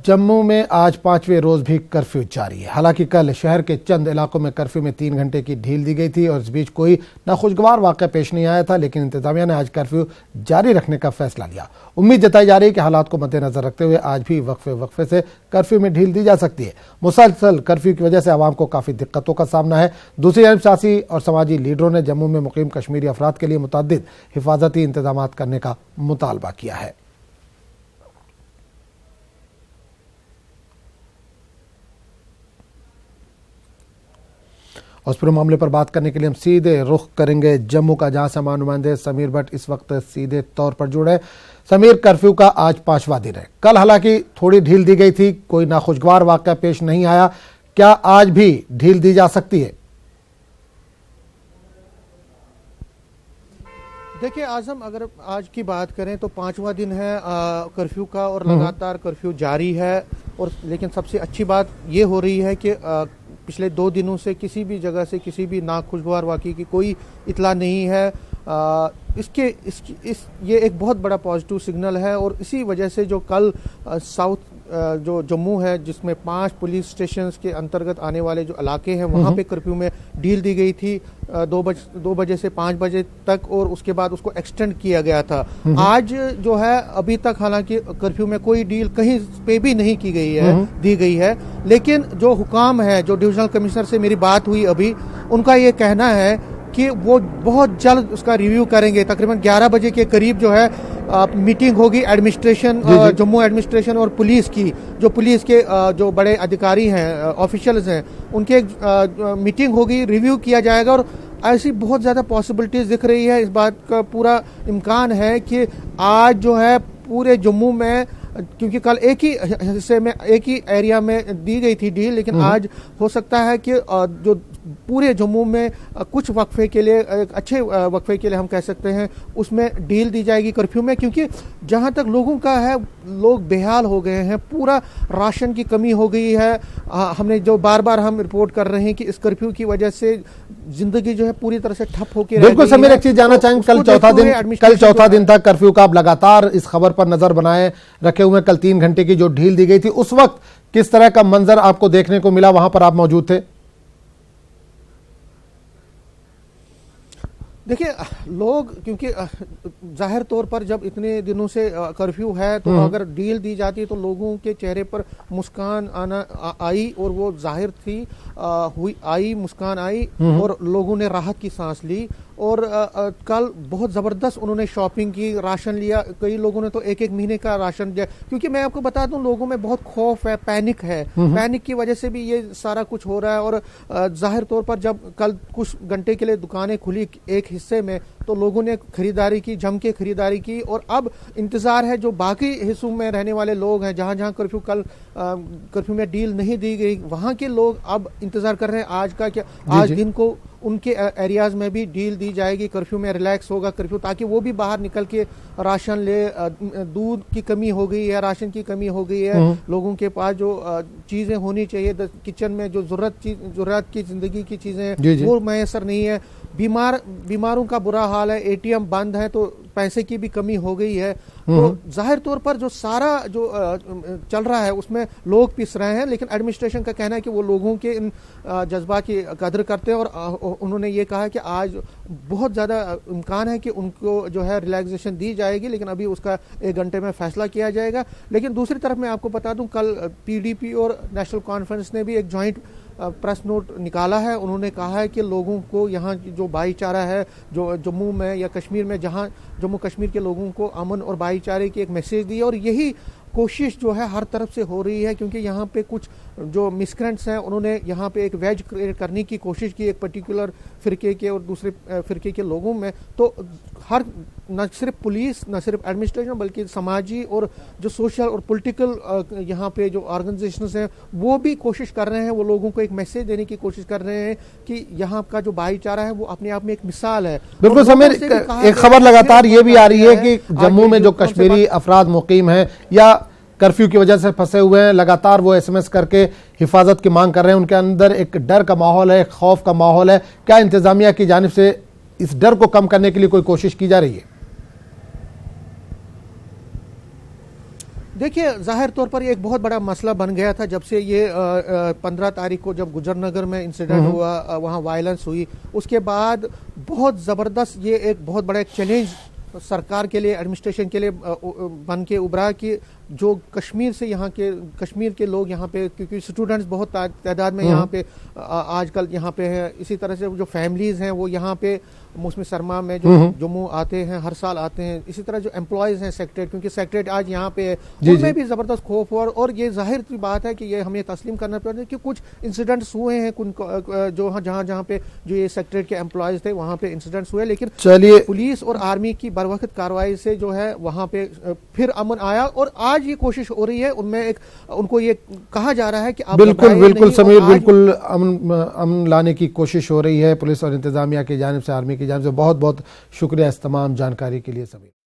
جموں میں آج 5ویں روز بھی کرفیو جاری ہے۔ حالانکہ کل شہر کے چند علاقوں میں کرفیو میں 3 گھنٹے کی ڈھیل دی گئی تھی اور اس بیچ کوئی ناخوشگوار واقعہ پیش نہیں آیا تھا، لیکن انتظامیہ نے آج کرفیو جاری رکھنے کا فیصلہ لیا۔ امید جتائی جا رہی ہے کہ حالات کو مد نظر رکھتے ہوئے آج بھی وقفے سے کرفیو میں ڈھیل دی جا سکتی ہے۔ مسلسل کرفیو کی وجہ سے عوام کو کافی دقتوں کا سامنا ہے۔ دوسری جانب سیاسی اور سماجی لیڈروں نے جموں میں مقیم کشمیری افراد کے لیے متعدد حفاظتی انتظامات کرنے کا مطالبہ کیا ہے۔ اور اس پورے معاملے پر بات کرنے کے لیے ہم سیدھے رخ کریں گے جموں کا، جہاں سے ہمارے نمائندے سمیر بٹ اس وقت سیدھے طور پر جڑے۔ سمیر، کرفیو کا آج 5واں دن ہے۔ کل حالانکہ تھوڑی ڈھیل دی گئی تھی، کوئی ناخوشگوار واقعہ پیش نہیں آیا، کیا آج بھی ڈھیل دی جا سکتی ہے؟ دیکھیں اعظم، اگر آج کی بات کریں تو 5واں دن ہے کرفیو کا اور لگاتار کرفیو جاری ہے، اور لیکن سب سے اچھی بات یہ ہو رہی ہے کہ پچھلے 2 دنوں سے کسی بھی جگہ سے کسی بھی ناخوشگوار واقعے کی کوئی اطلاع نہیں ہے۔ یہ ایک بہت بڑا پازیٹیو سگنل ہے، اور اسی وجہ سے جو کل ساؤتھ جو جموں ہے، جس میں 5 پولیس اسٹیشنز کے انترگت آنے والے جو علاقے ہیں، وہاں پہ کرفیو میں ڈھیل دی گئی تھی 2 بجے سے 5 بجے تک، اور اس کے بعد اس کو ایکسٹینڈ کیا گیا تھا۔ آج جو ہے ابھی تک حالانکہ کرفیو میں کوئی ڈھیل کہیں پہ بھی نہیں کی گئی ہے، دی گئی ہے، لیکن جو حکام ہے، جو ڈویژنل کمشنر سے میری بات ہوئی ابھی، ان کا یہ کہنا ہے کہ وہ بہت جلد اس کا ریویو کریں گے۔ تقریباً 11 بجے کے قریب جو ہے میٹنگ ہوگی ایڈمنسٹریشن جموں ایڈمنسٹریشن اور پولیس کی، جو پولیس کے جو بڑے ادھیکاری ہیں، آفیشلز ہیں، ان کے میٹنگ ہوگی، ریویو کیا جائے گا، اور ایسی بہت زیادہ پاسبلٹیز دکھ رہی ہے۔ اس بات کا پورا امکان ہے کہ آج جو ہے پورے جموں میں، کیونکہ کل ایک ہی حصے میں ایک ہی ایریا میں دی گئی تھی ڈیل، لیکن آج ہو سکتا ہے کہ جو پورے جموں میں کچھ وقفے کے لیے، ایک اچھے وقفے کے لیے ہم کہہ سکتے ہیں، اس میں ڈیل دی جائے گی کرفیو میں، کیونکہ جہاں تک لوگوں کا ہے، لوگ بےحال ہو گئے ہیں، پورا راشن کی کمی ہو گئی ہے۔ ہم نے جو بار بار ہم رپورٹ کر رہے ہیں کہ اس کرفیو کی وجہ سے زندگی جو ہے پوری طرح سے ٹھپ ہو کے رہ گئی ہے۔ بالکل سمیر، ایک چیز جاننا چاہیں گے، کل چوتھا دن تھا کرفیو کا، آپ لگاتار اس خبر پر نظر بنائے رکھے ہوئے، کل 3 گھنٹے کی جو ڈھیل دی گئی تھی، اس وقت کس طرح کا منظر آپ کو دیکھنے کو ملا؟ وہاں پر آپ موجود تھے؟ دیکھیں، لوگ کیونکہ ظاہر طور پر جب اتنے دنوں سے کرفیو ہے تو اگر ڈیل دی جاتی تو لوگوں کے چہرے پر مسکان آئی، اور وہ ظاہر تھی، مسکان آئی، اور لوگوں نے راحت کی سانس لی۔ اور کل بہت زبردست انہوں نے شاپنگ کی، راشن لیا، کئی لوگوں نے تو 1 مہینے کا راشن دیا، کیونکہ میں آپ کو بتا دوں لوگوں میں بہت خوف ہے، پینک ہے، پینک کی وجہ سے بھی یہ سارا کچھ ہو رہا ہے۔ اور ظاہر طور پر جب کل کچھ گھنٹے کے لیے دکانیں کھلی ایک حصے میں، تو لوگوں نے خریداری کی، جم کے خریداری کی، اور اب انتظار ہے جو باقی حصوں میں رہنے والے لوگ ہیں، جہاں جہاں کرفیو میں ڈیل نہیں دی گئی، وہاں کے لوگ اب انتظار کر رہے ہیں آج کا، کہ آج دن کو ان کے ایریاز میں بھی ڈیل دی جائے گی، کرفیو میں ریلیکس ہوگا کرفیو، تاکہ وہ بھی باہر نکل کے راشن لے۔ دودھ کی کمی ہو گئی ہے، راشن کی کمی ہو گئی ہے، لوگوں کے پاس جو چیزیں ہونی چاہیے کچن میں، جو ضرورت کی زندگی کی چیزیں ہیں، وہ میسر نہیں ہے۔ بیماروں کا برا حال ہے، ATM بند ہے، تو پیسے کی بھی کمی ہو گئی ہے۔ تو ظاہر طور پر جو سارا جو چل رہا ہے اس میں لوگ پس رہے ہیں، لیکن ایڈمنسٹریشن کا کہنا ہے کہ وہ لوگوں کے ان جذبات کی قدر کرتے ہیں، اور انہوں نے یہ کہا کہ آج بہت زیادہ امکان ہے کہ ان کو جو ہے ریلیکسیشن دی جائے گی، لیکن ابھی اس کا 1 گھنٹے میں فیصلہ کیا جائے گا۔ لیکن دوسری طرف میں آپ کو بتا دوں، کل PDP اور نیشنل کانفرنس نے بھی ایک جوائنٹ پریس نوٹ نکالا ہے۔ انہوں نے کہا ہے کہ لوگوں کو یہاں جو بھائی چارہ ہے، جو جموں میں یا کشمیر میں، جہاں جموں کشمیر کے لوگوں کو امن اور بھائی چارے کی ایک میسیج دی ہے، اور یہی کوشش جو ہے ہر طرف سے ہو رہی ہے، کیونکہ یہاں پہ کچھ جو مسکرینٹس ہیں، انہوں نے یہاں پہ ایک ویج کریٹ کرنے کی کوشش کی، ایک پرٹیکولر فرقے کے اور دوسرے فرقے کے لوگوں میں۔ تو نہ صرف پولیس، نہ صرف ایڈمنسٹریشن، بلکہ سماجی اور جو سوشل اور پولیٹیکل یہاں پہ جو آرگنائزیشنز ہیں، وہ بھی کوشش کر رہے ہیں، وہ لوگوں کو ایک میسیج دینے کی کوشش کر رہے ہیں کہ یہاں کا جو بھائی چارہ ہے وہ اپنے آپ میں ایک مثال ہے۔ بالکل سمیر، ایک خبر لگاتار یہ بھی آ رہی ہے کہ جموں میں جو کشمیری افراد مقیم ہیں یا کرفیو کی وجہ سے پھنسے ہوئے ہیں، لگاتار وہ SMS کر کے حفاظت کی مانگ کر رہے ہیں، ان کے اندر ایک ڈر کا ماحول ہے، ایک خوف کا ماحول ہے۔ کیا انتظامیہ کی جانب سے اس ڈر کو کم کرنے کے لیے کوئی کوشش کی جا رہی ہے؟ دیکھیے ظاہر طور پر یہ ایک بہت بڑا مسئلہ بن گیا تھا جب سے یہ 15 تاریخ کو جب گجر نگر میں انسیڈنٹ ہوا، وہاں وائلنس ہوئی، اس کے بعد بہت زبردست یہ ایک بہت بڑا ایک چیلنج سرکار کے لیے، ایڈمنسٹریشن کے لیے بن کے ابھرا کہ جو کشمیر سے یہاں کے کشمیر کے لوگ یہاں پہ، کیونکہ اسٹوڈنٹس بہت تعداد میں یہاں پہ آج کل یہاں پہ ہیں، اسی طرح سے جو فیملیز ہیں وہ یہاں پہ موسم سرما میں جو جموں آتے ہیں، ہر سال آتے ہیں، اسی طرح جو امپلائیز ہیں سیکٹریٹ، کیونکہ سیکٹریٹ آج یہاں پہ ہے، ان میں بھی زبردست خوف ہوا، اور یہ ظاہر کی بات ہے کہ یہ ہمیں تسلیم کرنا پڑتا ہے کہ کچھ انسیڈنٹس ہوئے ہیں جو جہاں پہ جو یہ سیکٹریٹ کے امپلائیز تھے وہاں پہ انسیڈنٹس ہوئے، لیکن پولیس اور آرمی کی بروقت کارروائی سے جو ہے وہاں پہ پھر امن آیا، اور آج یہ کوشش ہو رہی ہے ان میں ان کو یہ کہا جا رہا ہے کہ بالکل سمیر، بالکل امن لانے کی کوشش ہو رہی ہے پولیس اور انتظامیہ کی جانب سے، آرمی کی جانب سے۔ بہت بہت شکریہ اس تمام جانکاری کے لیے سمیر۔